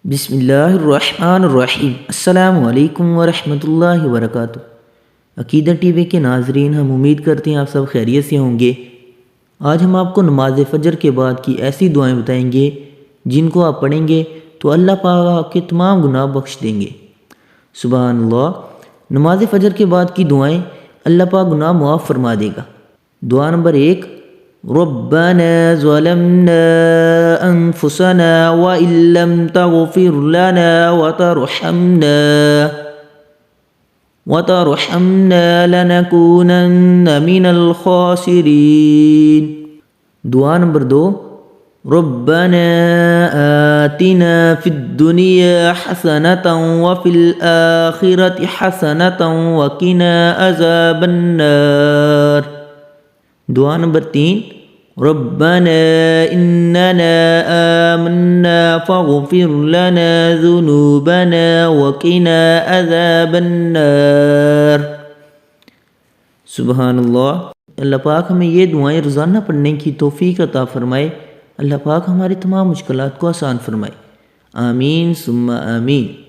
بسم اللہ الرحمن الرحیم۔ السلام علیکم ورحمۃ اللہ وبرکاتہ۔ عقیدہ ٹی وی کے ناظرین، ہم امید کرتے ہیں آپ سب خیریت سے ہوں گے۔ آج ہم آپ کو نماز فجر کے بعد کی ایسی دعائیں بتائیں گے جن کو آپ پڑھیں گے تو اللہ پاک آپ کے تمام گناہ بخش دیں گے۔ سبحان اللہ۔ نماز فجر کے بعد کی دعائیں اللہ پاک گناہ معاف فرما دے گا۔ دعا نمبر 1، ربنا ظلمنا انفسنا وان لم تغفر لنا وترحمنا لنكونن من الخاسرين۔ دعا نمبر 2، ربنا آتنا في الدنيا حسنة وفي الآخرة حسنة وقنا عذاب النار۔ دعا نمبر 3، ربنا اننا آمنا فاغفر لنا ذنوبنا وقنا عذاب النار۔ سبحان اللہ۔ اللہ پاک ہمیں یہ دعائیں روزانہ پڑھنے کی توفیق عطا فرمائے۔ اللہ پاک ہماری تمام مشکلات کو آسان فرمائے۔ آمین ثم آمین۔